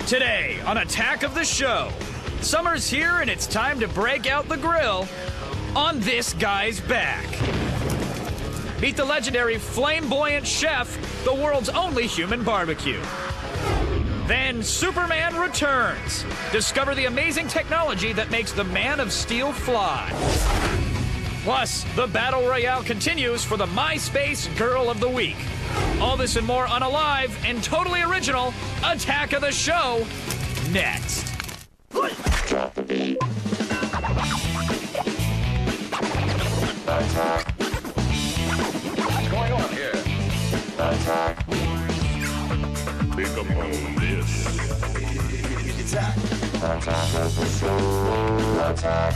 Today on Attack of the Show, summer's here and it's time to break out the grill on this guy's back. Meet the legendary flamboyant chef, the world's only human barbecue. Then Superman returns. Discover the amazing technology that makes the Man of Steel fly. Plus, the Battle Royale continues for the Myspace Girl of the Week. All this and more on a live and totally original Attack of the Show next. Drop the beat. Attack. What's going on here? Attack. Think upon this. Attack. Attack of the Show. Attack.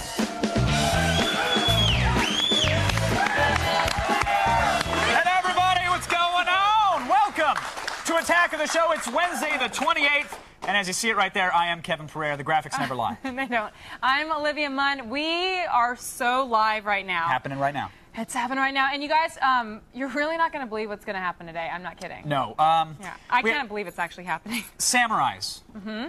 To Attack of the Show, it's Wednesday the 28th, and as you see it right there, I am Kevin Pereira. The graphics never lie. They don't. I'm Olivia Munn. We are so live right now. Happening right now. It's happening right now, and you guys, you're really not going to believe what's going to happen today. I'm not kidding. No. Yeah, I can't believe it's actually happening. Samurais,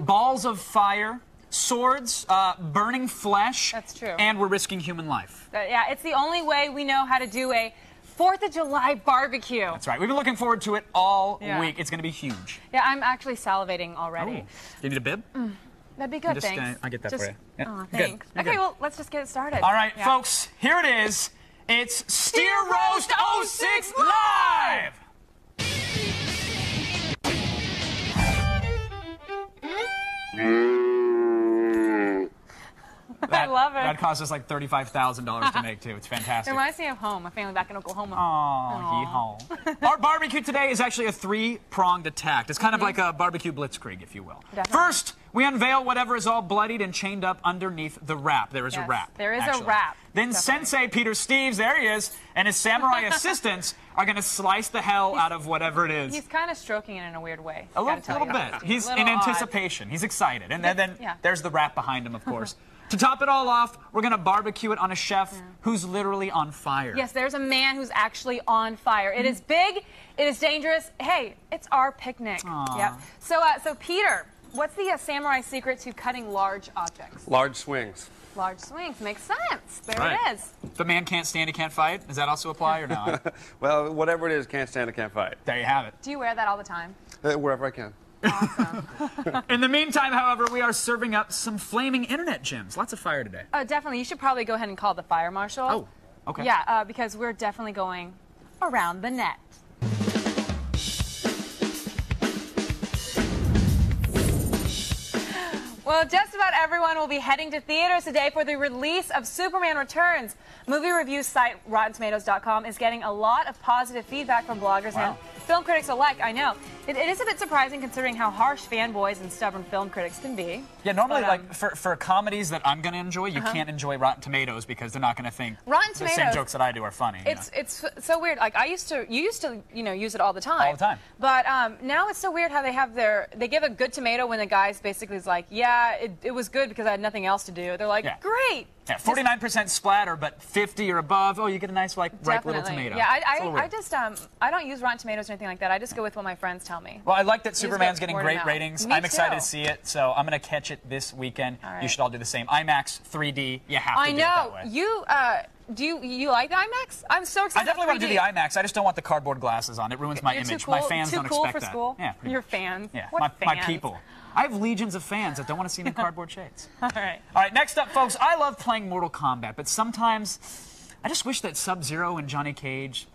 balls of fire, swords, burning flesh. That's true. And we're risking human life. Yeah, it's the only way we know how to do a 4th of July barbecue. That's right. We've been looking forward to it all week. It's going to be huge. Yeah, I'm actually salivating already. Oh. Do you need a bib? That'd be good, thanks. I'll get that for you. Yeah. Oh, thanks. Good. Okay, well, let's just get it started. All right, folks, here it is. It's Steer Roast 06 Live! I love it. That cost us like $35,000 to make, too. It's fantastic. It reminds me of home, my family back in Oklahoma. Oh, hee-haw. Our barbecue today is actually a three-pronged attack. It's kind of like a barbecue blitzkrieg, if you will. Definitely. First, we unveil whatever is all bloodied and chained up underneath the wrap. There is a wrap. There is a wrap. Then Sensei Peter Steves, there he is, and his samurai assistants are going to slice the hell out of whatever it is. He's kind of stroking it in a weird way. A little bit. He's in anticipation. He's excited. And then there's the wrap behind him, of course. To top it all off, we're going to barbecue it on a chef who's literally on fire. Yes, there's a man who's actually on fire. It is big. It is dangerous. Hey, it's our picnic. Yep. So Peter, what's the samurai secret to cutting large objects? Large swings. Large swings. Makes sense. There Right. it is. If a man can't stand, he can't fight. Does that also apply or no? Well, whatever it is, can't stand it, can't fight. There you have it. Do you wear that all the time? Wherever I can. Awesome. In the meantime, however, we are serving up some flaming internet gems. Lots of fire today. Oh, definitely. You should probably go ahead and call the fire marshal. Oh, okay. Yeah, because we're definitely going around the net. Well, just about everyone will be heading to theaters today for the release of Superman Returns. Movie review site RottenTomatoes.com is getting a lot of positive feedback from bloggers and film critics alike, I know. It is a bit surprising considering how harsh fanboys and stubborn film critics can be. Yeah, normally, like, for comedies that I'm going to enjoy, you can't enjoy Rotten Tomatoes because they're not going to think Rotten the same Tomatoes, jokes that I do are funny. It's so weird. Like, you used to, use it all the time. All the time. But now it's so weird how they give a good tomato when the guy's basically is like, yeah, it was good because I had nothing else to do. They're like, great. Yeah, 49% splatter, but 50 or above, oh, you get a nice, like, ripe little tomato. Yeah, I just, I don't use Rotten Tomatoes or anything like that. I just go with what my friends tell me. Well, I like that Superman's getting great ratings. Me I'm excited too. to see it, so I'm going to catch it this weekend. All right. You should all do the same. IMAX 3D, you have to do it that way. You like the IMAX? I'm so excited. I definitely want to do the IMAX. I just don't want the cardboard glasses on. It ruins my You're image. Too cool, My fans don't cool expect for school? that. Yeah, Your fans. Yeah, What my fans? people. I have legions of fans that don't want to see me in cardboard shades. All right. All right, next up, folks, I love playing Mortal Kombat, but sometimes I just wish that Sub-Zero and Johnny Cage,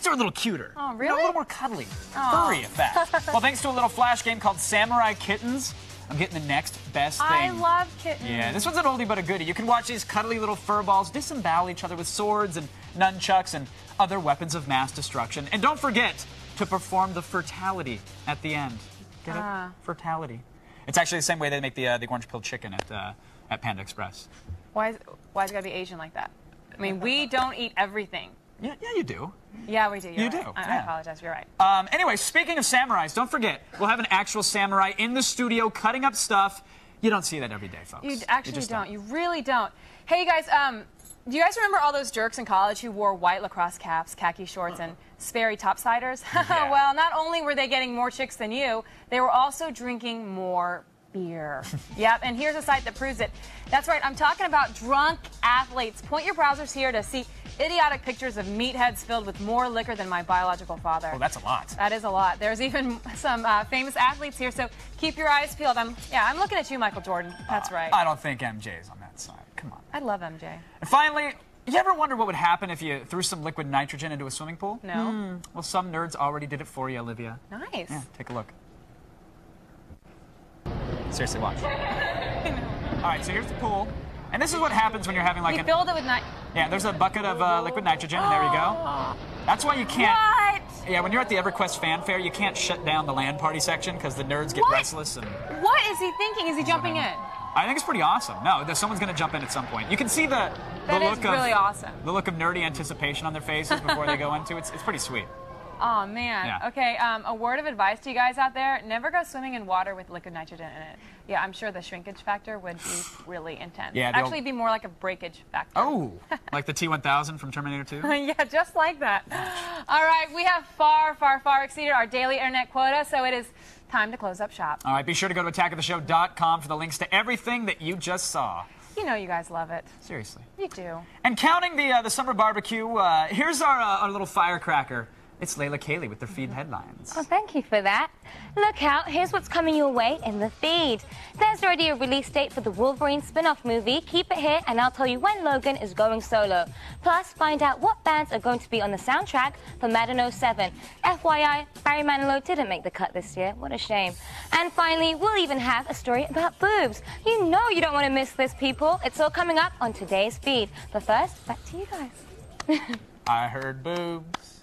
they're a little cuter. Oh, You know, really? a little more cuddly. Furry, in fact. Well, thanks to a little flash game called Samurai Kittens, I'm getting the next best thing. I love kittens. Yeah, this one's an oldie but a goodie. You can watch these cuddly little fur balls disembowel each other with swords and nunchucks and other weapons of mass destruction. And don't forget to perform the fertality at the end. Get it? Fertality. It's actually the same way they make the orange-pilled chicken at Panda Express. Why is it gotta be Asian like that? I mean, we don't eat everything. Yeah, you do. Yeah, we do. You're You do, right. I yeah. apologize. You're right. Anyway, speaking of samurais, don't forget, we'll have an actual samurai in the studio cutting up stuff. You don't see that every day, folks. You actually just don't. You really don't. Hey, you guys, do you guys remember all those jerks in college who wore white lacrosse caps, khaki shorts, and Sperry topsiders? Yeah. Well, not only were they getting more chicks than you, they were also drinking more beer. Yep, and here's a site that proves it. That's right, I'm talking about drunk athletes. Point your browsers here to see idiotic pictures of meatheads filled with more liquor than my biological father. Well, that's a lot. That is a lot. There's even some famous athletes here, so keep your eyes peeled. I'm looking at you, Michael Jordan. That's right. I don't think MJ's on that side. Come on. I love MJ. And finally, you ever wonder what would happen if you threw some liquid nitrogen into a swimming pool? No. Well, some nerds already did it for you, Olivia. Nice. Yeah, take a look. Seriously, watch. All right, so here's the pool. And this is what happens when you're having like We filled it with Yeah, there's a bucket of liquid nitrogen, and there you go. That's why you can't... What? Yeah, when you're at the EverQuest Fan Fair, you can't shut down the LAN party section because the nerds get What? restless. And What is he thinking? Is he jumping in? I think it's pretty awesome. No, someone's going to jump in at some point. You can see the That look is really awesome. The look of nerdy anticipation on their faces before they go into it. It's pretty sweet. Oh, man. Yeah. Okay, a word of advice to you guys out there. Never go swimming in water with liquid nitrogen in it. Yeah, I'm sure the shrinkage factor would be really intense. Yeah, Actually, it'd be more like a breakage factor. Oh, like the T-1000 from Terminator 2? Yeah, just like that. All right, we have far, far, far exceeded our daily internet quota, so it is time to close up shop. All right, be sure to go to attackoftheshow.com for the links to everything that you just saw. You know you guys love it. Seriously. You do. And counting the summer barbecue, here's our little firecracker. It's Layla Cayley with their feed headlines. Oh, thank you for that. Look out, here's what's coming your way in the feed. There's already a release date for the Wolverine spin-off movie. Keep it here and I'll tell you when Logan is going solo. Plus, find out what bands are going to be on the soundtrack for Madden 07. FYI, Barry Manilow didn't make the cut this year. What a shame. And finally, we'll even have a story about boobs. You know you don't want to miss this, people. It's all coming up on today's feed. But first, back to you guys. I heard boobs.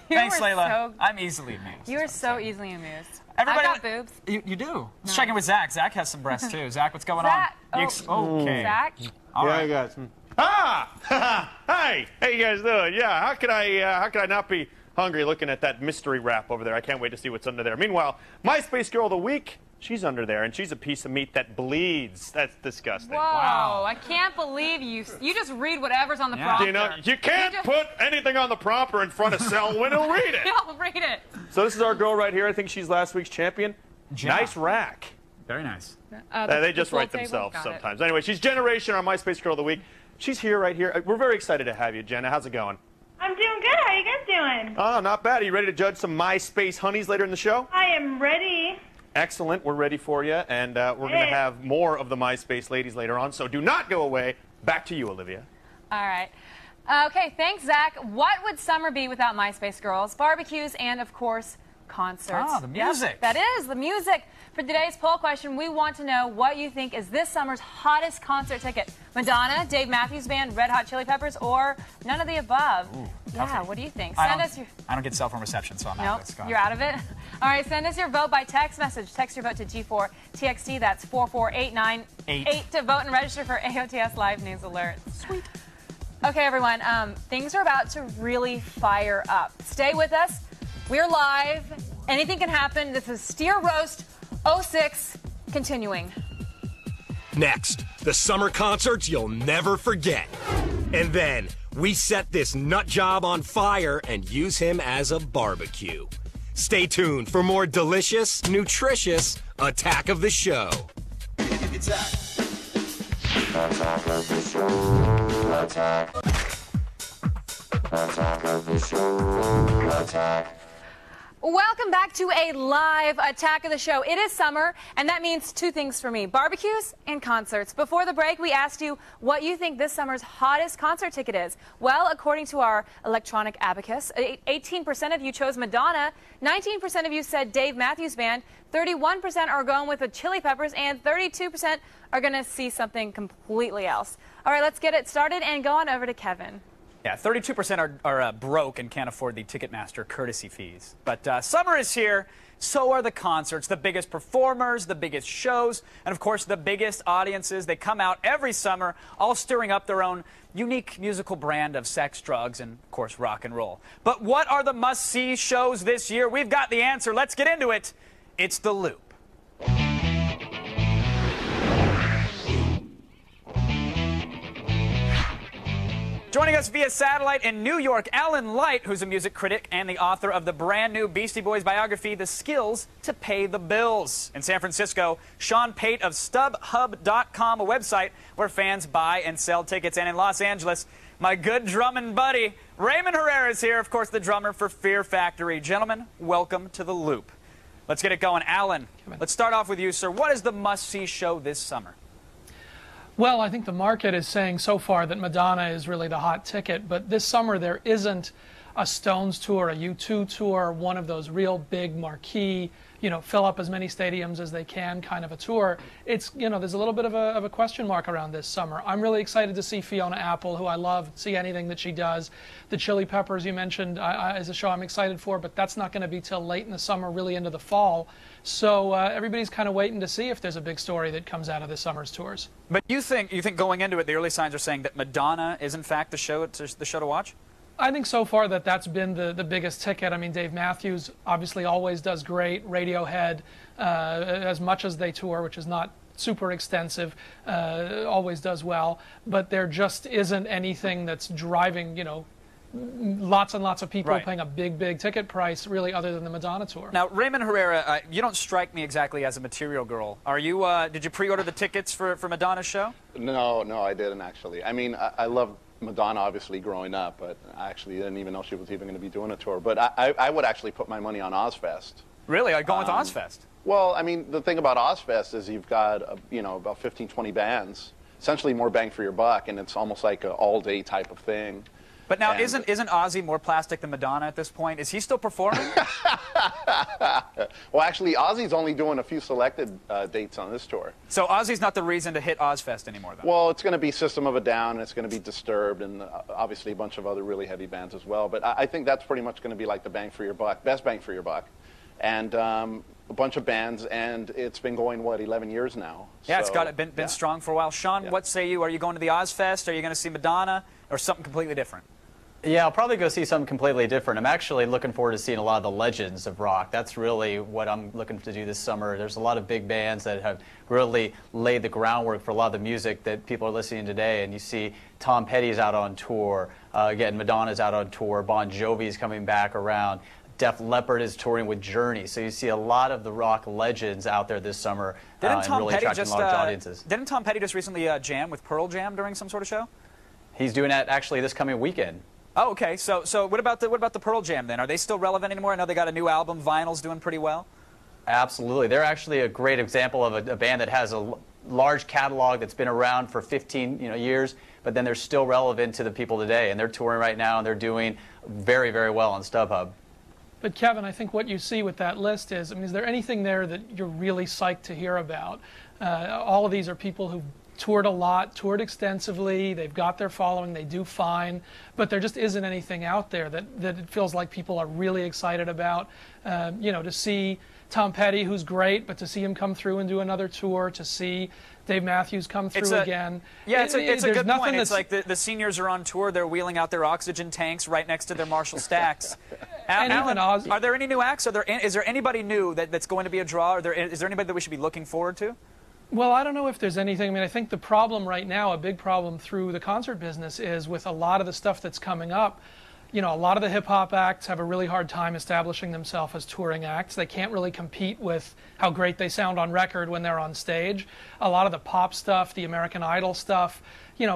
You Thanks, were Layla. so- I'm easily amused. You are so easily amused. Everybody, I got boobs. You do. Let's check in with Zach. Zach has some breasts, too. Zach, what's going Zach, on? Okay. Zach? All right. I got some. Hey, how you guys doing? Yeah, how could I not be hungry looking at that mystery wrap over there? I can't wait to see what's under there. Meanwhile, Myspace Girl of the Week, she's under there, and she's a piece of meat that bleeds. That's disgusting. Whoa, Wow. I can't believe you. You just read whatever's on the Yeah. prompter. You know, you can't put anything on the prompter in front of Selwyn. He'll read it. I'll read it. So this is our girl right here. I think she's last week's champion. Ja. Nice rack. Very nice. They just pool write table? themselves Got it. sometimes. Anyway, she's Generation, our MySpace Girl of the Week. She's here, right here. We're very excited to have you, Jenna. How's it going? I'm doing good. How are you guys doing? Oh, not bad. Are you ready to judge some MySpace honeys later in the show? I am ready. Excellent. We're ready for you, and we're going to Hey. have more of the MySpace ladies later on, so do not go away. Back to you, Olivia. All right. Okay, thanks, Zach. What would summer be without MySpace girls, barbecues, and, of course, concerts? Ah, the music. Yep, that is the music. For today's poll question, we want to know what you think is this summer's hottest concert ticket. Madonna, Dave Matthews Band, Red Hot Chili Peppers, or none of the above? Yeah, what do you think? Send us your... I don't get cell phone reception, so I'm out Nope, of it. It's gone. you're out of it. All right, send us your vote by text message. Text your vote to G4TXT. That's 44898 to vote and register for AOTS Live News Alerts. Sweet. Okay, everyone, things are about to really fire up. Stay with us. We're live. Anything can happen. This is Steer Roast 06 continuing. Next, the summer concerts you'll never forget. And then, we set this nut job on fire and use him as a barbecue. Stay tuned for more delicious, nutritious Attack of the Show. Attack of the show. Attack. Attack of the show. Attack. Welcome back to a live Attack of the Show. It is summer, and that means two things for me, barbecues and concerts. Before the break, we asked you what you think this summer's hottest concert ticket is. Well, according to our electronic abacus, 18% of you chose Madonna, 19% of you said Dave Matthews Band, 31% are going with the Chili Peppers, and 32% are going to see something completely else. All right, let's get it started and go on over to Kevin. Yeah, 32% are broke and can't afford the Ticketmaster courtesy fees. But summer is here, so are the concerts, the biggest performers, the biggest shows, and of course the biggest audiences. They come out every summer, all stirring up their own unique musical brand of sex, drugs, and of course rock and roll. But what are the must-see shows this year? We've got the answer. Let's get into it. It's The Loop. Joining us via satellite in New York, Alan Light, who's a music critic and the author of the brand new Beastie Boys biography, The Skills to Pay the Bills. In San Francisco, Sean Pate of StubHub.com, a website where fans buy and sell tickets. And in Los Angeles, my good drumming buddy, Raymond Herrera is here, of course, the drummer for Fear Factory. Gentlemen, welcome to The Loop. Let's get it going. Alan, let's start off with you, sir. What is the must-see show this summer? Well, I think the market is saying so far that Madonna is really the hot ticket, but this summer there isn't a Stones tour, a U2 tour, one of those real big marquee, fill up as many stadiums as they can kind of a tour. It's, there's a little bit of a question mark around this summer. I'm really excited to see Fiona Apple, who I love, see anything that she does. The Chili Peppers you mentioned is a show I'm excited for, but that's not going to be till late in the summer, really into the fall. So everybody's kind of waiting to see if there's a big story that comes out of this summer's tours. But you think going into it, the early signs are saying that Madonna is in fact the show to watch? I think so far that's been the biggest ticket. I mean, Dave Matthews obviously always does great. Radiohead, as much as they tour, which is not super extensive, always does well. But there just isn't anything that's driving, lots and lots of people paying a big ticket price, really, other than the Madonna tour. Now, Raymond Herrera, you don't strike me exactly as a material girl. Are you? Did you pre-order the tickets for Madonna's show? No, I didn't actually. I mean, I love Madonna obviously growing up, but I actually didn't even know she was even going to be doing a tour. But I would actually put my money on Ozfest. Really? Are you going with Ozfest? Well, I mean, the thing about Ozfest is you've got about 15, 20 bands, essentially more bang for your buck, and it's almost like an all-day type of thing. But now, isn't Ozzy more plastic than Madonna at this point? Is he still performing? Well, actually, Ozzy's only doing a few selected dates on this tour. So Ozzy's not the reason to hit Ozfest anymore, though? Well, it's going to be System of a Down, and it's going to be Disturbed, and obviously a bunch of other really heavy bands as well. But I think that's pretty much going to be like the bang for your buck, best bang for your buck. And a bunch of bands, and it's been going, 11 years now? Yeah, so, it's been strong for a while. Sean, what say you? Are you going to the Ozfest? Are you going to see Madonna, or something completely different? Yeah, I'll probably go see something completely different. I'm actually looking forward to seeing a lot of the legends of rock. That's really what I'm looking to do this summer. There's a lot of big bands that have really laid the groundwork for a lot of the music that people are listening to today. And you see Tom Petty's out on tour. Again, Madonna's out on tour. Bon Jovi's coming back around. Def Leppard is touring with Journey. So you see a lot of the rock legends out there this summer and really attracting a lot of audiences. Didn't Tom Petty just recently jam with Pearl Jam during some sort of show? He's doing that actually this coming weekend. Oh, okay. So what about the Pearl Jam then? Are they still relevant anymore? I know they got a new album. Vinyl's doing pretty well. Absolutely. They're actually a great example of a band that has a large catalog that's been around for 15 years, but then they're still relevant to the people today. And they're touring right now, and they're doing very, very well on StubHub. But Kevin, I think what you see with that list is, is there anything there that you're really psyched to hear about? All of these are people who've toured a lot, toured extensively, they've got their following, they do fine, but there just isn't anything out there that it feels like people are really excited about. To see Tom Petty, who's great, but to see him come through and do another tour, to see Dave Matthews come through again. Yeah, it's a good point. It's like the seniors are on tour, they're wheeling out their oxygen tanks right next to their Marshall stacks. Alan, are there any new acts? Is there anybody new that's going to be a draw? Is there anybody that we should be looking forward to? Well, I don't know if there's anything. I think the problem right now, a big problem through the concert business, is with a lot of the stuff that's coming up. A lot of the hip-hop acts have a really hard time establishing themselves as touring acts. They can't really compete with how great they sound on record when they're on stage. A lot of the pop stuff, the American Idol stuff,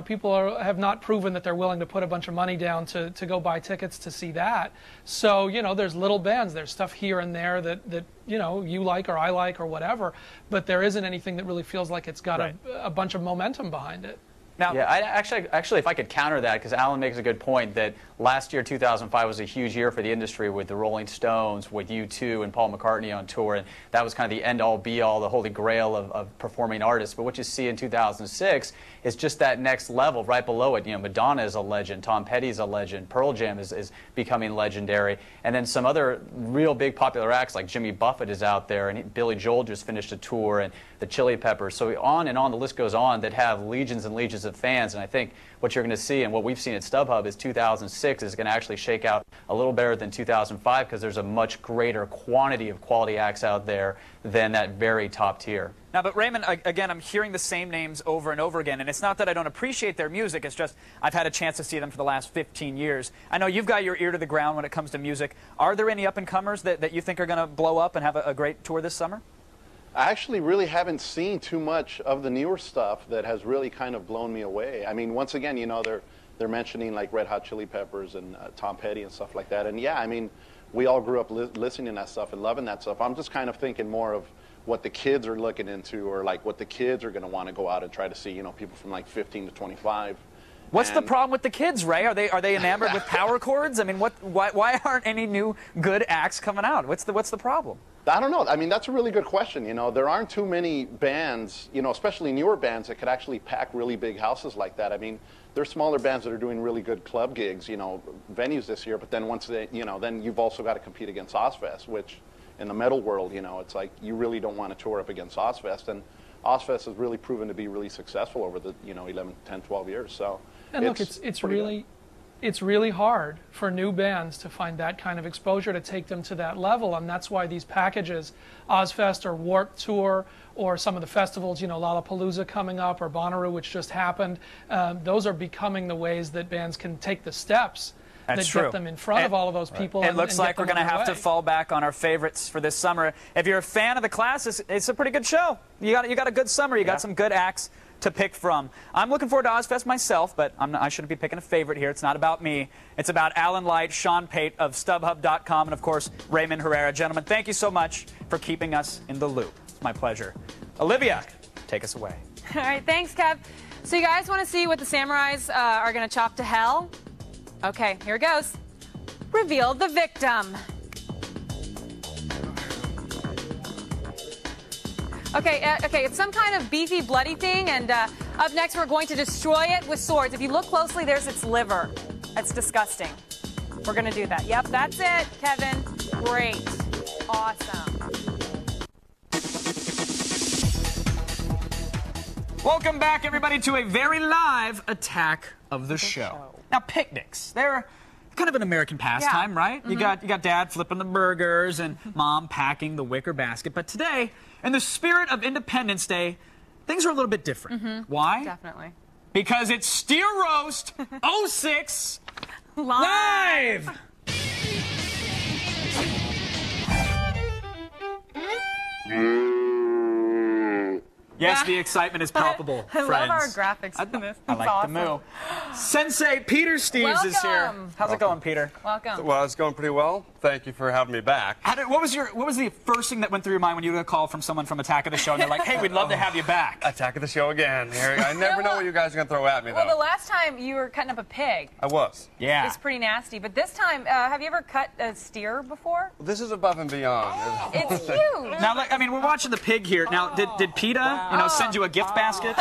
people have not proven that they're willing to put a bunch of money down to go buy tickets to see that. So, there's little bands. There's stuff here and there that you like or I like or whatever, but there isn't anything that really feels like it's got a bunch of momentum behind it. Now, yeah, actually, if I could counter that, because Alan makes a good point that last year, 2005, was a huge year for the industry with the Rolling Stones, with U2 and Paul McCartney on tour, and that was kind of the end-all, be-all, the holy grail of performing artists. But what you see in 2006 is just that next level, right below it. Madonna is a legend, Tom Petty is a legend, Pearl Jam is becoming legendary, and then some other real big popular acts like Jimmy Buffett is out there, and Billy Joel just finished a tour, and the Chili Peppers. So on and on, the list goes on, that have legions and legions of fans. And I think what you're going to see and what we've seen at StubHub is 2006 is going to actually shake out a little better than 2005 because there's a much greater quantity of quality acts out there than that very top tier. Now, but Raymond, again, I'm hearing the same names over and over again, and it's not that I don't appreciate their music, it's just I've had a chance to see them for the last 15 years. I know you've got your ear to the ground when it comes to music. Are there any up-and-comers that you think are going to blow up and have a great tour this summer? I actually really haven't seen too much of the newer stuff that has really kind of blown me away. I mean, once again, you know, they're mentioning like Red Hot Chili Peppers and Tom Petty and stuff like that. And yeah, I mean, we all grew up listening to that stuff and loving that stuff. I'm just kind of thinking more of what the kids are looking into, or like what the kids are going to want to go out and try to see, you know, people from like 15 to 25. What's the problem with the kids, Ray? Are they enamored with power chords? I mean, why aren't any new good acts coming out? What's the problem? I don't know. I mean, that's a really good question. You know, there aren't too many bands, you know, especially newer bands that could actually pack really big houses like that. I mean, there's smaller bands that are doing really good club gigs, you know, venues this year. But then once they, you know, then you've also got to compete against Ozfest, which in the metal world, you know, it's like you really don't want to tour up against Ozfest. And Ozfest has really proven to be really successful over the, you know, 11, 10, 12 years. So, and look, it's really hard for new bands to find that kind of exposure to take them to that level, and that's why these packages, Ozfest or Warped Tour, or some of the festivals, you know, Lollapalooza coming up, or Bonnaroo, which just happened, those are becoming the ways that bands can take the steps that get them in front of all of those people. It looks like we're going to have to fall back on our favorites for this summer. If you're a fan of the class, it's a pretty good show. You got a good summer. You got some good acts to pick from. I'm looking forward to Ozfest myself, but I shouldn't be picking a favorite here. It's not about me. It's about Alan Light, Sean Pate of StubHub.com, and of course, Raymond Herrera. Gentlemen, thank you so much for keeping us in the loop. It's my pleasure. Olivia, take us away. All right, thanks, Kev. So you guys want to see what the samurais are going to chop to hell? Okay, here it goes. Reveal the victim. Okay, it's some kind of beefy, bloody thing, and up next we're going to destroy it with swords. If you look closely, there's its liver. That's disgusting. We're going to do that. Yep, that's it, Kevin. Great. Awesome. Welcome back, everybody, to a very live attack of the show. Now, picnics, they're kind of an American pastime, right? You got Dad flipping the burgers and Mom packing the wicker basket. But today, in the spirit of Independence Day, things are a little bit different. Why? Definitely. Because it's Steer Roast 06 Live! Yes, the excitement is palpable, I friends. love our graphics in this. I like awesome. the moo. Sensei Peter Steves is here. How's it going, Peter? Welcome. Well, it's going pretty well. Thank you for having me back. What was the first thing that went through your mind when you got a call from someone from Attack of the Show and they're like, hey, we'd love to have you back? Attack of the Show again. I never know what you guys are going to throw at me, though. Well, the last time you were cutting up a pig. I was. Yeah. It's pretty nasty. But this time, have you ever cut a steer before? This is above and beyond. It's huge. Now, I mean, we're watching the pig here. Now, did PETA, send you a gift basket?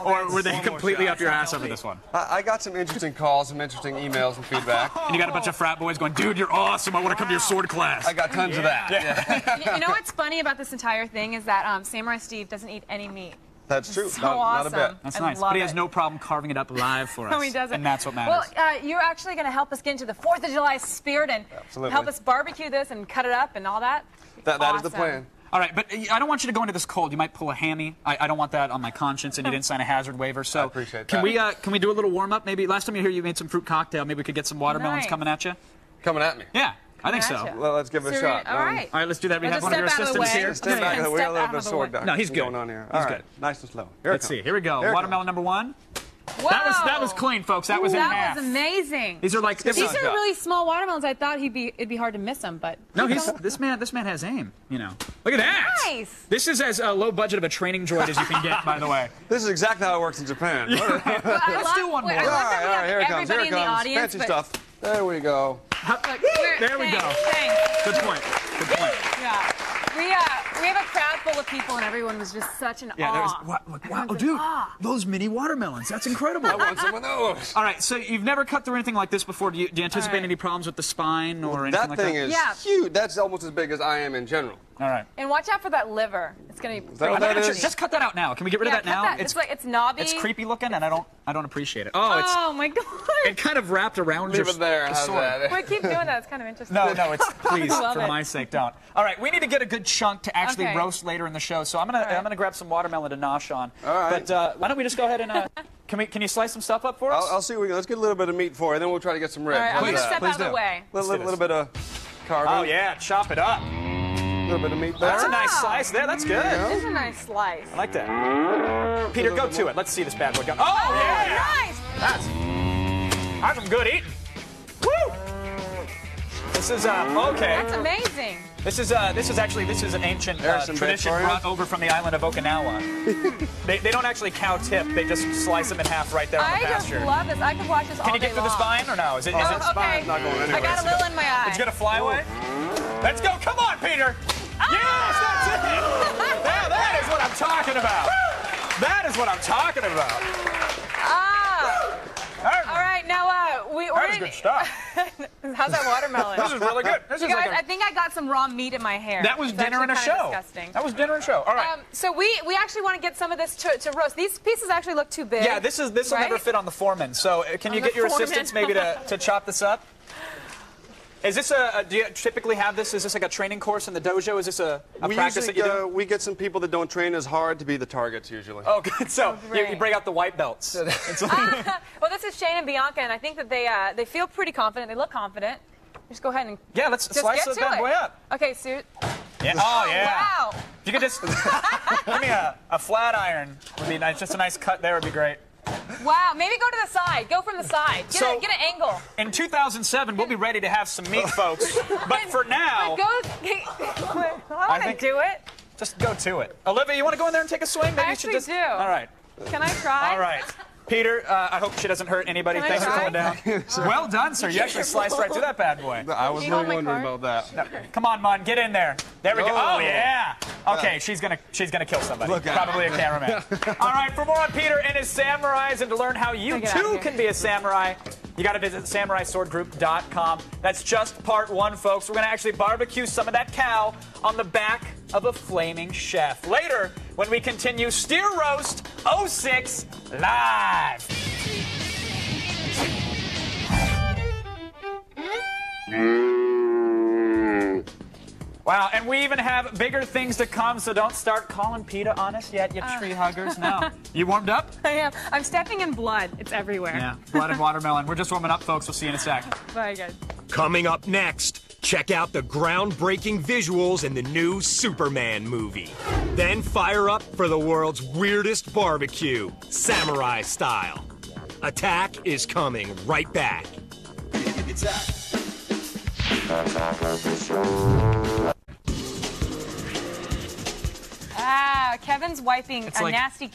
Or were they completely up your ass over this one? I got some interesting calls, some interesting emails and feedback. And you got a bunch of frat boys going, dude, you're awesome. I want to come to your sword class. I got tons of that. You know what's funny about this entire thing is that Samurai Steve doesn't eat any meat. That's true. So not awesome. a bit. That's nice. But he has no problem carving it up live for us. No, he doesn't. And that's what matters. Well, you're actually going to help us get into the 4th of July spirit and help us barbecue this and cut it up and all that. That is the plan. All right, but I don't want you to go into this cold. You might pull a hammy. I don't want that on my conscience, and you didn't sign a hazard waiver. So I appreciate that. Can we do a little warm up? Maybe last time you were here, you made some fruit cocktail. Maybe we could get some watermelons coming at you. Coming at me? Yeah, I think so. Well, let's give it a shot. All right. All right, let's do that. We have one of your assistants here. Stand back. We have a little bit of sword No, he's good. going on here. He's All right, good. nice and slow. Let's see. Here we go. Watermelon number 1. Whoa. That was clean, folks. That was in half. That was amazing. These are really small watermelons. I thought it'd be hard to miss them, but no, this man has aim. Look at that. Nice. This is as low budget of a training droid as you can get, by the way. This is exactly how it works in Japan. Let's do one more. I love that we have here it comes. everybody in the audience. Fancy stuff. There we go. There we go. Thanks. Good point. Yeah. We have a crowd full of people, and everyone was just such an awe. Wow, dude, those mini watermelons. That's incredible. I want some of those. All right, so you've never cut through anything like this before. Do you anticipate any problems with the spine or anything like that? That thing is huge. That's almost as big as I am in general. All right. And watch out for that liver. It's gonna be. that what that is? Just cut that out now. Can we get rid of that now? It's like it's knobby. It's creepy looking, and I don't appreciate it. Oh, my god. it kind of wrapped around Leave your it there. the How's sword. that? Wait, keep doing that. It's kind of interesting. No, it's please Love for it. my sake, don't. All right, we need to get a good chunk to actually Okay. roast later in the show. So I'm gonna grab some watermelon to nosh on. All right. But why don't we just go ahead and can you slice some stuff up for us? I'll see what we can. Let's get a little bit of meat for you, then we'll try to get some ribs. All right, I'm How's gonna that? step out of the do. way. Little bit of carving. Oh yeah, chop it up. A little bit of meat there. That's a nice slice there. That's good. It's a nice slice. I like that. Peter, go to it. Let's see this bad boy go. Oh yeah! Nice. That's some good eating. Woo! This is okay. That's amazing. This is an ancient some tradition bits for you. brought over from the island of Okinawa. they don't actually cow tip. They just slice them in half right there on the I just pasture. love this. I could watch this all Can you day get through the long. spine or no? Is it? Oh, Is it okay. not going anywhere. I got a little in my eye. It's gonna fly away. Let's go! Come on, Peter. Yes, that's it. Now that is what I'm talking about. That is what I'm talking about. All right, now we're That was good stuff. How's that watermelon? This is really good. This You is guys, like I think I got some raw meat in my hair. that was It's dinner and a actually kinda show. Disgusting. That was dinner and show. All right. So we actually want to get some of this to roast. These pieces actually look too big. Yeah, this will right? never fit on the foreman. So can you On get the your foreman. assistants maybe to chop this up? Is this do you typically have this? Is this like a training course in the dojo? Is this a We practice that you do? we get some people that don't train as hard to be the targets usually. Oh, good. So you great. break out the white belts. Well, this is Shane and Bianca, and I think that they feel pretty confident. They look confident. Just go ahead and Yeah, let's just slice get this to bad it. boy up. Okay, so Yeah. Oh, yeah. wow. If you could just give me a flat iron would be nice. Just a nice cut there would be great. Wow, maybe go to the side. Go from the side. Get an angle. In 2007, we'll be ready to have some meat, folks. But for now, I want to think- do it. just go to it. Olivia, you want to go in there and take a swing? Maybe I you should actually just. do. All right. Can I try? All right. Peter, I hope she doesn't hurt anybody. Can I Thanks for try? coming down. Well done, sir. You actually sliced right through that bad boy. I was Do you hold really my wondering card? about that. Come on, Mon, get in there. There we go. Oh. Oh yeah. Okay, she's gonna kill somebody. Look out. Probably a cameraman. All right, for more on Peter and his samurais and to learn how you Get out of too here. can be a samurai, you got to visit samuraiswordgroup.com. That's just part one, folks. We're gonna actually barbecue some of that cow on the back of a flaming chef. Later, when we continue Steer Roast 06 live. Wow, and we even have bigger things to come, so don't start calling PETA on us yet, you tree huggers. No. You warmed up? I am. I'm stepping in blood. It's everywhere. Yeah, blood and watermelon. We're just warming up, folks. We'll see you in a sec. Bye, guys. Coming up next, check out the groundbreaking visuals in the new Superman movie. Then fire up for the world's weirdest barbecue, samurai style. Attack is coming right back. Ah, Kevin's wiping It's a like- nasty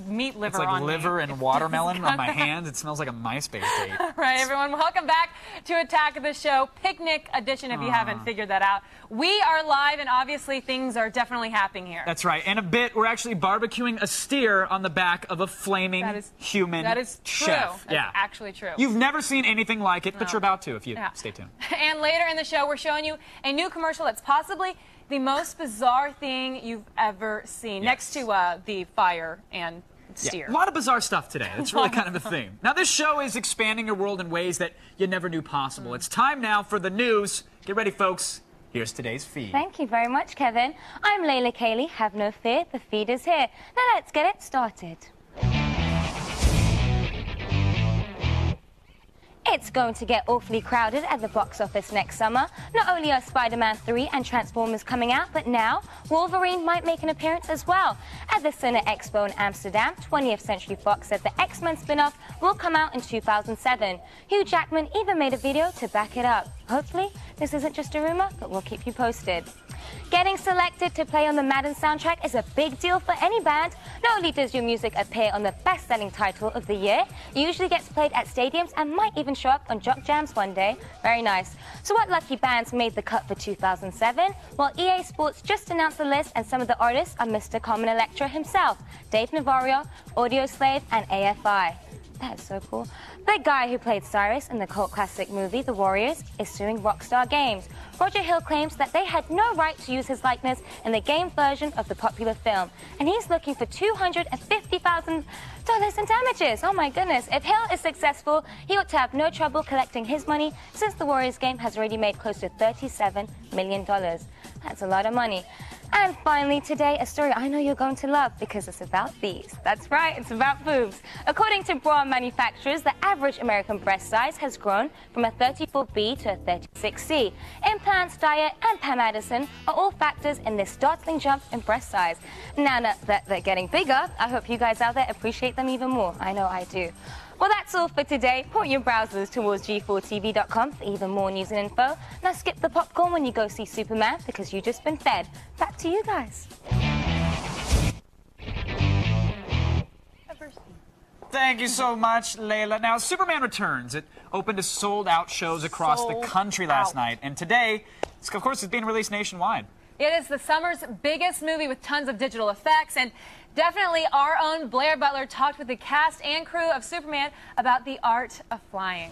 meat liver It's like on liver me. and watermelon on my hands. It smells like a MySpace date. All right, everyone, welcome back to Attack of the Show, picnic edition if you haven't figured that out. We are live, and obviously things are definitely happening here. That's right. In a bit, we're actually barbecuing a steer on the back of a flaming human That is true. chef. That's Yeah. actually true. You've never seen anything like it, but No. you're about to if you Yeah. stay tuned. And later in the show, we're showing you a new commercial that's possibly the most bizarre thing you've ever seen, next to the fire and steer. Yeah, a lot of bizarre stuff today. That's really kind of the theme. Now, this show is expanding your world in ways that you never knew possible. It's time now for the news. Get ready, folks. Here's today's feed. Thank you very much, Kevin. I'm Layla Cayley. Have no fear, the feed is here. Now let's get it started. It's going to get awfully crowded at the box office next summer. Not only are Spider-Man 3 and Transformers coming out, but now Wolverine might make an appearance as well. At the Cine Expo in Amsterdam, 20th Century Fox said the X-Men spin-off will come out in 2007. Hugh Jackman even made a video to back it up. Hopefully, this isn't just a rumor, but we'll keep you posted. Getting selected to play on the Madden soundtrack is a big deal for any band. Not only does your music appear on the best-selling title of the year, it usually gets played at stadiums and might even show up on Jock Jams one day. Very nice. So what lucky bands made the cut for 2007? Well, EA Sports just announced the list, and some of the artists are Mr. Common Electra himself, Dave Navarro, Audio Slave, and AFI. That's so cool. The guy who played Cyrus in the cult classic movie The Warriors is suing Rockstar Games. Roger Hill claims that they had no right to use his likeness in the game version of the popular film, and he's looking for $250,000 in damages. Oh my goodness. If Hill is successful, he ought to have no trouble collecting his money, since the Warriors game has already made close to $37 million. That's a lot of money. And finally today, a story I know you're going to love because it's about these. That's right, it's about boobs. According to bra manufacturers, the average American breast size has grown from a 34B to a 36C. Implants, diet, and Pam Addison are all factors in this startling jump in breast size. Now that they're getting bigger, I hope you guys out there appreciate them even more. I know I do. Well, that's all for today. Point your browsers towards g4tv.com for even more news and info. Now skip the popcorn when you go see Superman because you've just been fed. Back to you guys. Thank you so much, Layla. Now, Superman Returns. It opened to sold-out shows across the country last night. And today, of course, it's being released nationwide. It is the summer's biggest movie with tons of digital effects, and definitely our own Blair Butler talked with the cast and crew of Superman about the art of flying.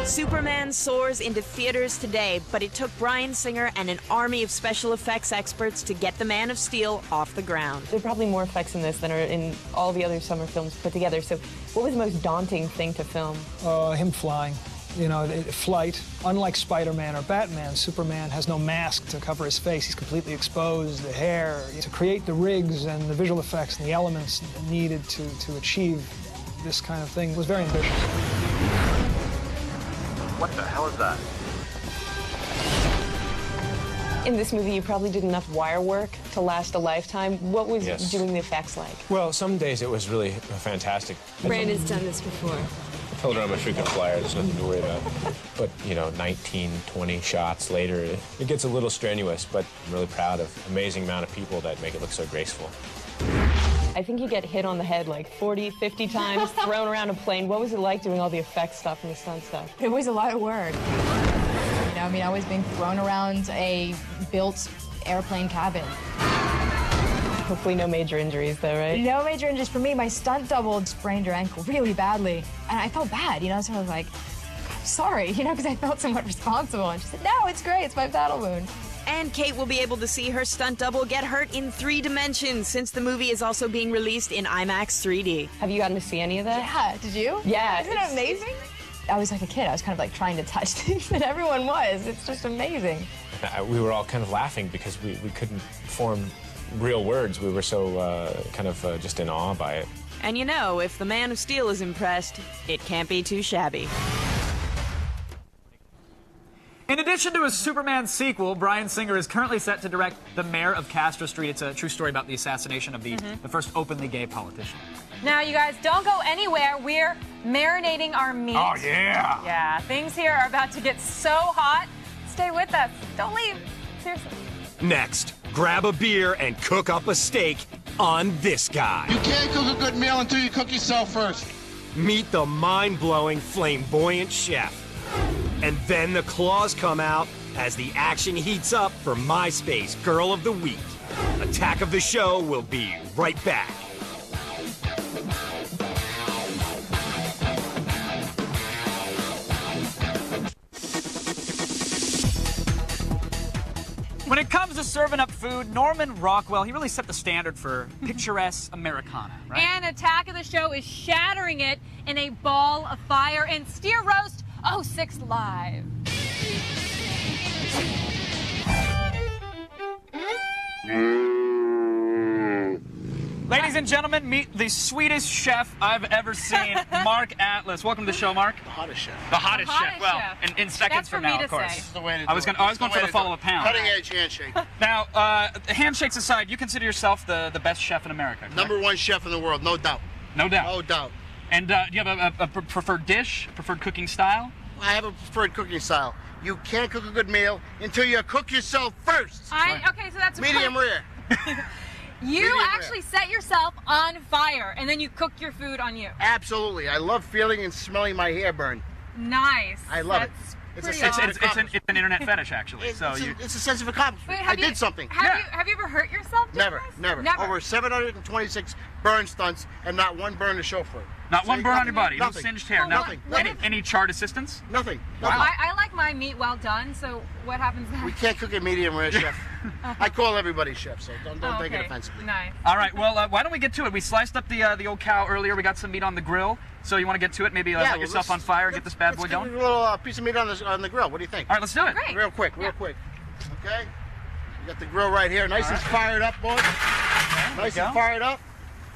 Superman soars into theaters today, but it took Bryan Singer and an army of special effects experts to get the Man of Steel off the ground. There are probably more effects in this than are in all the other summer films put together. So what was the most daunting thing to film? Him flying. You know, flight. Unlike Spider-Man or Batman, Superman has no mask to cover his face. He's completely exposed, the hair. To create the rigs and the visual effects and the elements needed to achieve this kind of thing was very ambitious. What the hell is that? In this movie, you probably did enough wire work to last a lifetime. What was doing the effects like? Well, some days it was really fantastic. Brandon's done this before. I told her I'm a freaking flyer, there's nothing to worry about. But, you know, 19, 20 shots later, it gets a little strenuous, but I'm really proud of the amazing amount of people that make it look so graceful. I think you get hit on the head like 40, 50 times, thrown around a plane. What was it like doing all the effects stuff and the stunt stuff? It was a lot of work. You know, I mean, I was being thrown around a built airplane cabin. Hopefully no major injuries though, right? No major injuries for me. My stunt double sprained her ankle really badly. And I felt bad, you know, so I was like, I'm sorry, you know, because I felt somewhat responsible. And she said, no, it's great, it's my battle wound. And Kate will be able to see her stunt double get hurt in 3 dimensions since the movie is also being released in IMAX 3D. Have you gotten to see any of that? Yeah, did you? Yeah. Isn't it amazing? I was like a kid. I was kind of like trying to touch things, and everyone was. It's just amazing. We were all kind of laughing because we couldn't form real words. We were so just in awe by it. And you know, if the Man of Steel is impressed, it can't be too shabby. In addition to a Superman sequel, Bryan Singer is currently set to direct The Mayor of Castro Street. It's a true story about the assassination of the first openly gay politician. Now, you guys, don't go anywhere. We're marinating our meat. Oh, yeah. Yeah, things here are about to get so hot. Stay with us. Don't leave. Seriously. Next, grab a beer and cook up a steak on this guy. You can't cook a good meal until you cook yourself first. Meet the mind-blowing, flamboyant chef. And then the claws come out as the action heats up for Myspace Girl of the Week. Attack of the Show will be right back. When it comes to serving up food, Norman Rockwell, he really set the standard for picturesque Americana, right? And Attack of the Show is shattering it in a ball of fire and Steer Roast 06 Live. Ladies and gentlemen, meet the sweetest chef I've ever seen, Mark Atlas. Welcome to the show, Mark. The hottest chef. The hottest chef. Well, in seconds from now, of course. That's the way to do I was going for the follow a pound. Cutting edge handshake. Now, handshakes aside, you consider yourself the best chef in America, correct? Number 1 chef in the world, no doubt. No doubt. No doubt. And do you have a preferred dish, preferred cooking style? I have a preferred cooking style. You can't cook a good meal until you cook yourself first. Okay, so that's medium rare. You actually set yourself on fire, and then you cook your food on you. Absolutely. I love feeling and smelling my hair burn. Nice. I love it. That's It's an internet fetish, actually. It's a sense of accomplishment. Wait, I did something. Have you ever hurt yourself? Never. Over 726 burn stunts and not one burn to show for it. Not one burn on your body. Nothing. No singed hair. Nothing. Any chart assistance? Nothing. I like my meat well done, so what happens then? We can't cook it medium rare, chef. I call everybody chef, so don't take it okay. offensively. Nice. All right, well, why don't we get to it? We sliced up the old cow earlier. We got some meat on the grill. So you want to get to it? Maybe light yourself on fire, get this bad boy going? Let's get a little piece of meat on the grill. What do you think? All right, let's do it. Great. Real quick. Okay? You got the grill right here. Nice and fired up, boys. Nice and fired up.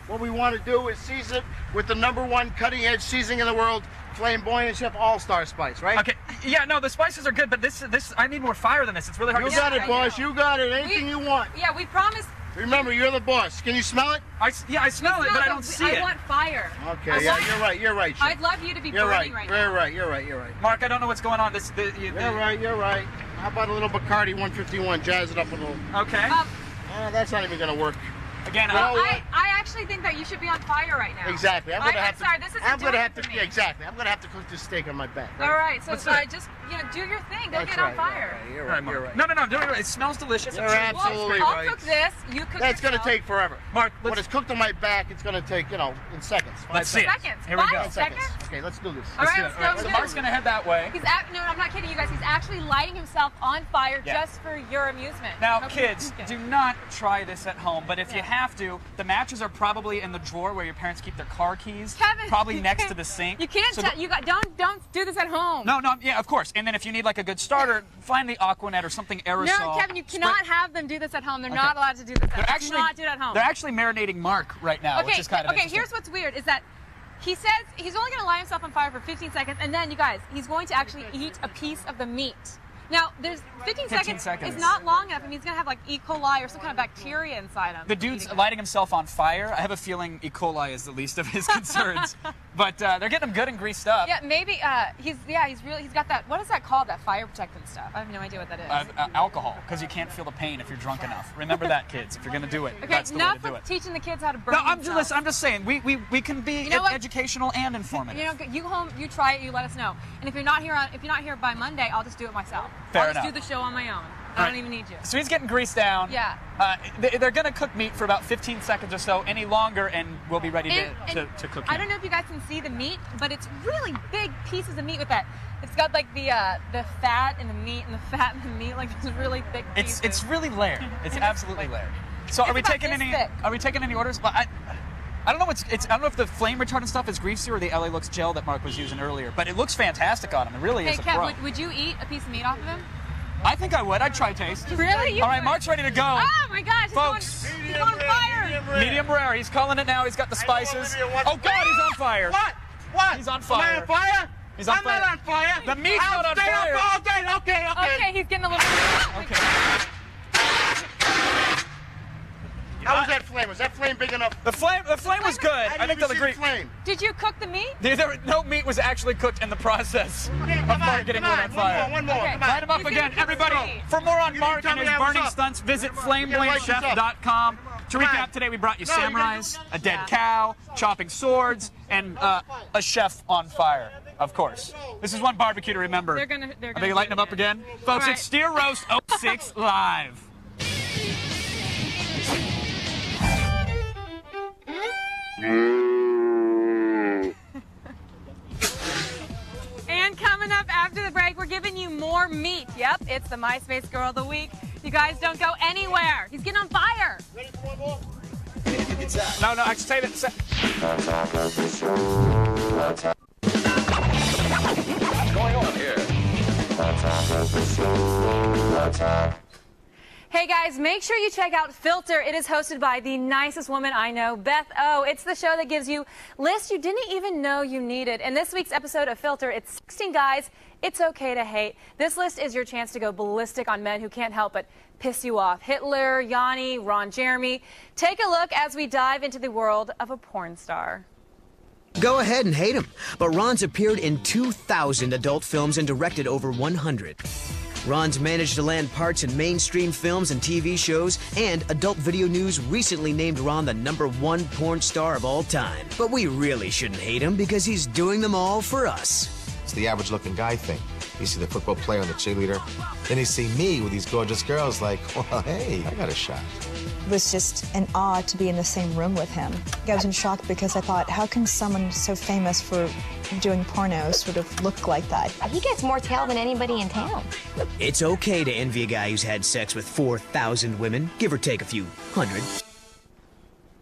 What we want to do is season it with the #1 cutting-edge seasoning in the world, Flamboyant Chef All-Star Spice, right? Okay. Yeah, no, the spices are good, but this I need more fire than this. It's really hard to You got it, boss. You got it. Anything you want. Yeah, we promised. Remember, you're the boss. Can you smell it? I smell it, but I don't see it. I want fire. Okay, you're right. Chef. I'd love you to be burning right now. You're right. Mark, I don't know what's going on. You're right. How about a little Bacardi 151? Jazz it up a little. Okay. That's not even going to work. Again, I actually think that you should be on fire right now. Exactly. I'm gonna have to. Sorry, this isn't I'm gonna have to. for me. Yeah, exactly. I'm gonna have to cook this steak on my back. Right? All right. So just do your thing. Don't get on fire. You're right. No. It smells delicious. You're absolutely I'll right. cook this. You cook. That's gonna take forever. Mark, when it's cooked on my back, it's gonna take in seconds. Let's see it. Seconds. Here we go. 5 seconds. Okay, let's do this. All right, let's go. So Mark's gonna head that way. No, I'm not kidding you guys. He's actually lighting himself on fire just for your amusement. Now, kids, do not try this at home. But if you have to, the matches are probably in the drawer where your parents keep their car keys. Kevin, probably next to the sink. You can't. Don't do this at home. No. Yeah, of course. And then if you need like a good starter, find the Aquanet or something aerosol. No, Kevin, you cannot have them do this at home. They're not allowed to do this. Do not do it at home. They're actually marinating Mark right now, which is kind of interesting. Here's what's weird is that he says he's only going to light himself on fire for 15 seconds, and then, you guys, he's going to actually eat a piece of the meat. Now, there's 15 seconds is not long enough. I mean, he's going to have like E. coli or some kind of bacteria inside him. The dude's lighting himself on fire. I have a feeling E. coli is the least of his concerns. But they're getting him good and greased up. Yeah, maybe he's got that. What is that called? That fire protectant stuff. I have no idea what that is. Alcohol, because you can't feel the pain if you're drunk enough. Remember that, kids. If you're going to do it, that's the way to do it. Teaching the kids how to burn. No, I'm just saying we can be educational and informative. You home, you try it, you let us know. And if you're not here by Monday, I'll just do it myself. Fair I'll just do the show on my own. I don't even need you. So he's getting greased down. Yeah. They're going to cook meat for about 15 seconds or so. Any longer, and we'll be ready to cook it. I don't know if you guys can see the meat, but it's really big pieces of meat with that. It's got like the fat and the meat and the fat and the meat, like these really thick pieces. It's really layered. It's absolutely layered. So are we taking any orders? Well, I don't know. I don't know if the flame retardant stuff is greasy or the LA Looks gel that Mark was using earlier, but it looks fantastic on him. It really is a pro. Would you eat a piece of meat off of him? I think I would. I'd try taste. Really? All right, Mark's ready to go. Oh my gosh, folks! He's on fire. Medium rare. He's calling it now. He's got the spices. Oh God, he's on fire. What? He's on fire. Am I on fire? He's on fire. I'm not on fire. The meat's not on fire. All day. Okay. Okay, he's getting a little. Okay. How was that flame? Was that flame big enough? The flame was good. I think they'll agree. Did you cook the meat? No meat was actually cooked in the process of Mark getting lit on fire. One more. Light him up again, everybody. For more on Mark and his burning stunts, visit flameboyantchef.com. To recap, today we brought you samurais, a dead cow, chopping swords, and a chef on fire. Of course. This is one barbecue to remember. They're gonna Are they lighting them up again? Folks, it's Steer Roast 06 Live. And coming up after the break, we're giving you more meat. Yep, it's the Myspace Girl of the Week. You guys don't go anywhere. He's getting on fire. Ready for one more? No, actually save it. What's going on here? Hey guys, make sure you check out Filter. It is hosted by the nicest woman I know, Beth O. It's the show that gives you lists you didn't even know you needed. In this week's episode of Filter, it's 16 guys it's okay to hate. This list is your chance to go ballistic on men who can't help but piss you off. Hitler, Yanni, Ron Jeremy. Take a look as we dive into the world of a porn star. Go ahead and hate him, but Ron's appeared in 2,000 adult films and directed over 100. Ron's managed to land parts in mainstream films and TV shows, and Adult Video News recently named Ron the #1 porn star of all time. But we really shouldn't hate him because he's doing them all for us. It's the average-looking guy thing. You see the football player and the cheerleader. Then you see me with these gorgeous girls like, well, hey, I got a shot. It was just an awe to be in the same room with him. I was in shock because I thought, how can someone so famous for doing porno sort of look like that? He gets more tail than anybody in town. It's okay to envy a guy who's had sex with 4,000 women, give or take a few hundred.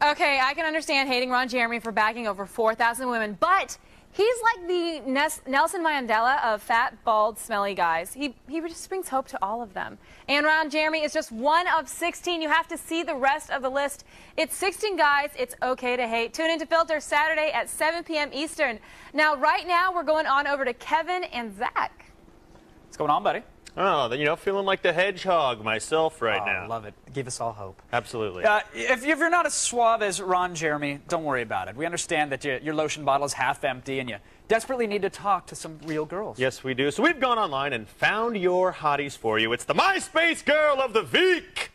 Okay, I can understand hating Ron Jeremy for backing over 4,000 women, but he's like the Nelson Mandela of fat, bald, smelly guys. He just brings hope to all of them. And Ron Jeremy is just one of 16. You have to see the rest of the list. It's 16 guys. It's okay to hate. Tune into Filter Saturday at 7 p.m. Eastern. Now, right now, we're going on over to Kevin and Zach. What's going on, buddy? Oh, you know, feeling like the hedgehog myself right now. Love it. Give us all hope. Absolutely. If you're not as suave as Ron Jeremy, don't worry about it. We understand that your lotion bottle is half empty and you desperately need to talk to some real girls. Yes, we do. So we've gone online and found your hotties for you. It's the MySpace Girl of the Week.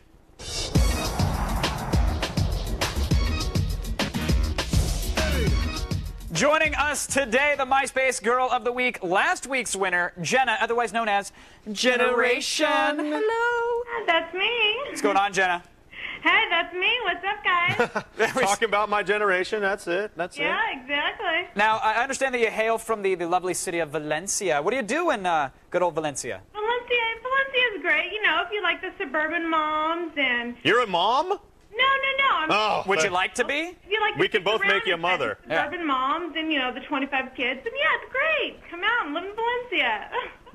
Joining us today, the MySpace Girl of the Week, last week's winner, Jenna, otherwise known as Generation. Hello. That's me. What's going on, Jenna? Hey, that's me. What's up, guys? Talking about my generation, that's it. That's Yeah, exactly. Now, I understand that you hail from the lovely city of Valencia. What do you do in good old Valencia? Valencia's great. You know, if you like the suburban moms and... You're a mom? No. Would you like to be? If you like We can both make you a mother. Suburban moms and, you know, the 25 kids. And yeah, it's great. Come out and live in Valencia.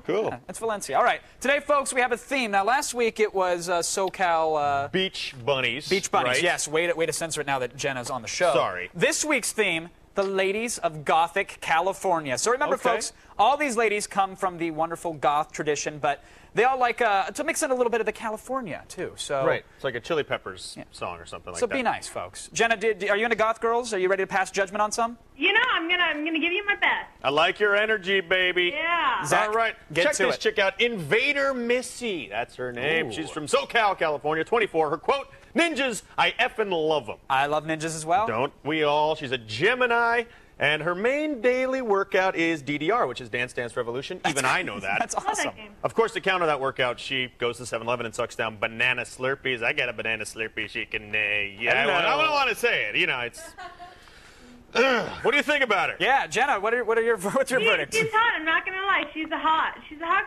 Cool. Yeah, that's Valencia. All right. Today, folks, we have a theme. Now, last week it was SoCal... Beach bunnies. Beach bunnies, right? yes. Way to censor it now that Jenna's on the show. Sorry. This week's theme, the ladies of Gothic California. So remember, Okay. folks, all these ladies come from the wonderful goth tradition, but they all like to mix in a little bit of the California, too. So Right. It's like a Chili Peppers song or something like So that. be nice, folks. Jenna, are you into goth girls? Are you ready to pass judgment on some? You know, I'm gonna give you my best. I like your energy, baby. Yeah. Zach, all right. get Check to this it. chick out. Invader Missy. That's her name. Ooh. She's from SoCal, California, 24. Her quote, ninjas, I effing love them. I love ninjas as well. Don't we all? She's a Gemini. And her main daily workout is DDR, which is Dance Dance Revolution. Even I know that. That's awesome. Of course, to counter that workout, she goes to 7-Eleven and sucks down banana Slurpees. I got a banana Slurpee. She can, yeah, I don't want to say it. You know, it's... what do you think about her? Yeah, Jenna, what's your verdict? She's hot. I'm not gonna lie. She's a hot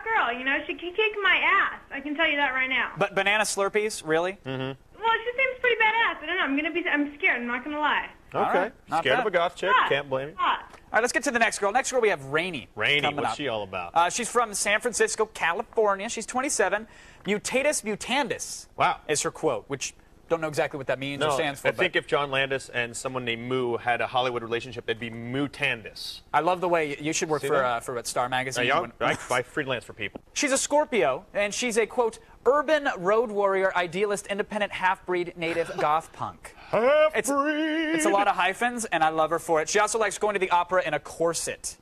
girl. You know, she can kick my ass. I can tell you that right now. But banana Slurpees, really? Mm-hmm. Well, she seems pretty badass. I don't know. I'm scared. I'm not gonna lie. Okay. right, not Scared bad. of a goth chick. Hot. Can't blame you. Hot. All right, let's get to the next girl. Next girl, we have Rainey. Rainey, coming what's up. she all about? She's from San Francisco, California. She's 27. Mutatis mutandis. Wow. Is her quote, which don't know exactly what that means or No, stands for. I think if John Landis and someone named Moo had a Hollywood relationship, they'd be Mutandis. I love the way you should work See for that? what, Star Magazine. I freelance for people. She's a Scorpio, and she's a, quote, urban road warrior, idealist, independent, half-breed, native goth punk. Half-breed! It's a lot of hyphens, and I love her for it. She also likes going to the opera in a corset,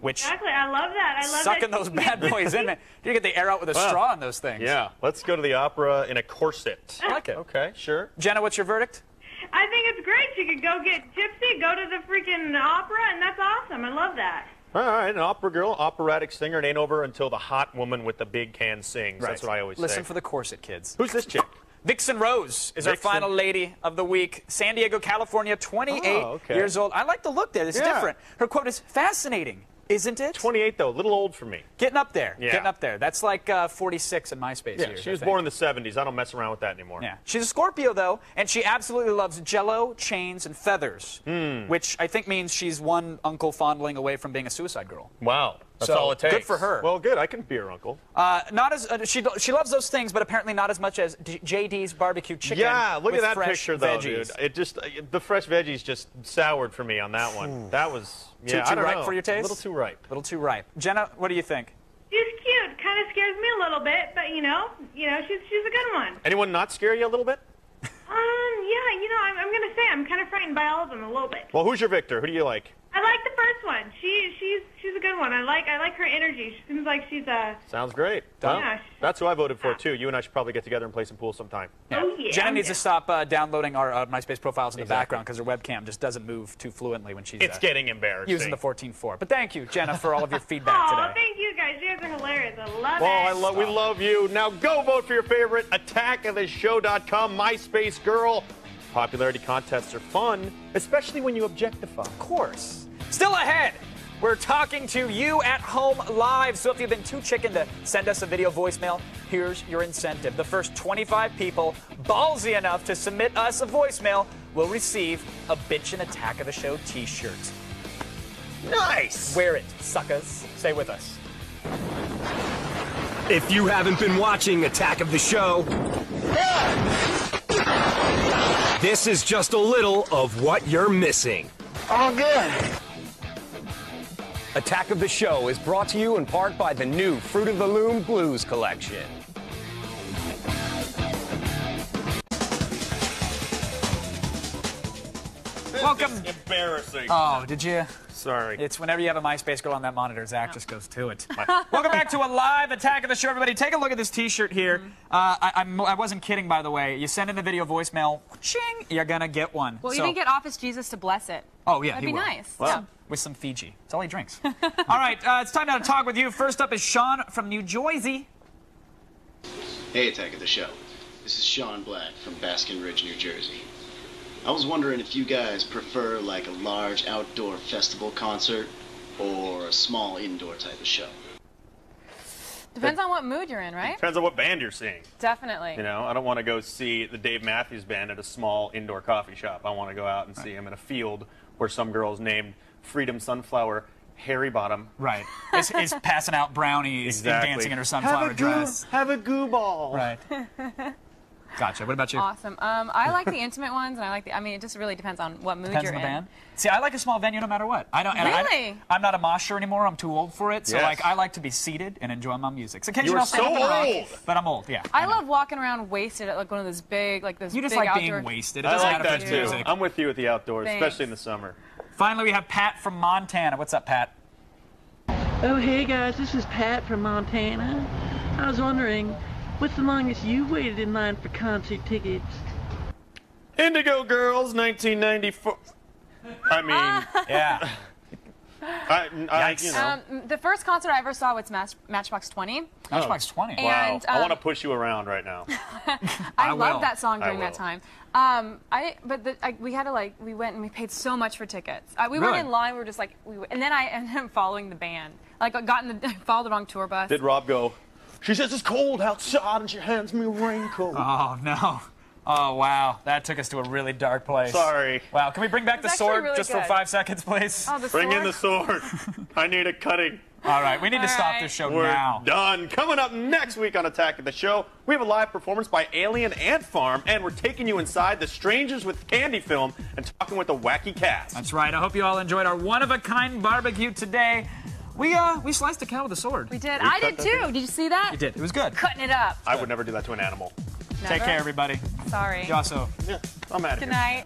which... Exactly. I love that. I love sucking that. those bad boys in, man. You get the air out with a Wow. straw in those things. Yeah, let's go to the opera in a corset. I like it. Okay, sure. Jenna, what's your verdict? I think it's great. She could go get tipsy, go to the freaking opera, and that's awesome. I love that. All right, an opera girl, operatic singer. It ain't over until the hot woman with the big can sings. Right. That's what I always Listen say. for the corset, kids. Who's this chick? Vixen Rose is our Vixen. final lady of the week. San Diego, California, 28 years old. I like the look there. This is Yeah. different. Her quote is fascinating, isn't it? 28, though. A little old for me. Getting up there. Yeah. Getting up there. That's like 46 in MySpace Yeah, years. she I was think. born in the 70s. I don't mess around with that anymore. Yeah. She's a Scorpio, though, and she absolutely loves Jell-O, chains, and feathers, which I think means she's one uncle fondling away from being a suicide girl. Wow. That's So, all it takes. good for her. Well, good. I can be her uncle. Not as she loves those things, but apparently not as much as JD's barbecue chicken. Yeah, look with at that fresh picture, though, veggies. dude. It just, the fresh veggies just soured for me on that one. That was, Too I don't ripe know. for your taste? A little too ripe. A little too ripe. Jenna, what do you think? She's cute. Kind of scares me a little bit, but you know, she's a good one. Anyone not scare you a little bit? Yeah, you know, I'm gonna say I'm kind of frightened by all of them a little bit. Well, who's your victor? Who do you like? I like the first one. She's a good one. I like her energy. She seems like she's a. Sounds great. Well, Yeah. that's who I voted for too. You and I should probably get together and play some pool sometime. Oh yeah. Jenna needs to stop downloading our MySpace profiles in the Exactly. background because her webcam just doesn't move too fluently when she's It's getting embarrassing. using the 14.4. But thank you, Jenna, for all of your feedback Oh, today. thank you guys. You guys are hilarious. I love Well, it. we love you. Now go vote for your favorite attackoftheshow.com MySpace girl. Popularity contests are fun, especially when you objectify. Of course. Still ahead, we're talking to you at home live. So if you've been too chicken to send us a video voicemail, here's your incentive. The first 25 people ballsy enough to submit us a voicemail will receive a Bitchin' Attack of the Show t-shirt. Nice. Wear it, suckers. Stay with us. If you haven't been watching Attack of the Show, this is just a little of what you're missing. Oh, good. Attack of the Show is brought to you in part by the new Fruit of the Loom Blues collection. Welcome. Embarrassing. Oh, did you? Sorry. It's whenever you have a MySpace girl on that monitor, Zach just goes to it. Welcome back to a live Attack of the Show, everybody. Take a look at this T-shirt here. I wasn't kidding, by the way. You send in the video voicemail, ching, you're gonna get one. Well, you didn't get Office Jesus to bless it. Oh yeah, That'd he be will. nice. Well, Yeah. with some Fiji. That's all he drinks. All right, it's time now to talk with you. First up is Sean from New Jersey. Hey, Attack of the Show. This is Sean Black from Baskin Ridge, New Jersey. I was wondering if you guys prefer like a large outdoor festival concert or a small indoor type of show. Depends on what mood you're in, right? Depends on what band you're seeing. Definitely. You know, I don't want to go see the Dave Matthews Band at a small indoor coffee shop. I want to go out and see him in a field where some girl's named Freedom Sunflower Harry Bottom. Right. Is passing out brownies Exactly. and dancing in her sunflower dress. Have a goo ball. Right. Gotcha. What about you? Awesome. I like the intimate ones, and I like the. I mean, it just really depends on what mood Depends you're on the in. band. See, I like a small venue no matter what. I don't. And Really? I'm not a mosher anymore. I'm too old for it. So Yes. like, I like to be seated and enjoy my music. So occasionally You're I'll stand so up and rock, old. but I'm old. Yeah. I love walking around wasted at like one of those big, like those You just big like outdoor. being wasted. It I doesn't like matter that if too. it's music. I'm with you at the outdoors, Thanks. especially in the summer. Finally, we have Pat from Montana. What's up, Pat? Oh, hey guys, this is Pat from Montana. I was wondering, what's the longest you waited in line for concert tickets? Indigo Girls, 1994. I mean, yeah. You know. The first concert I ever saw was Matchbox 20. Matchbox 20. Wow. And, I want to push you around right now. I will. loved that song I during that will. time. We had to we went and we paid so much for tickets. We Really? weren't in line. We were just like, and then I ended up following the band. Like, I followed the wrong tour bus. Did Rob go, she says it's cold outside and she hands me a raincoat. Oh no. Oh wow, that took us to a really dark place. Sorry. Wow, can we bring back the actually sword really just for good. 5 seconds, please? Oh, the Bring sword? in the sword. I need a cutting. All right, we need to All stop right. this show We're now. done. Coming up next week on Attack of the Show, we have a live performance by Alien Ant Farm, and we're taking you inside the Strangers with Candy film and talking with the wacky cast. That's right. I hope you all enjoyed our one-of-a-kind barbecue today. We sliced a cow with a sword. We did. I did too. Did you see that? You did. It was good. Cutting it up. I would never do that to an animal. Take care, everybody. Sorry. You also. Yeah, I'm out of Good here. night.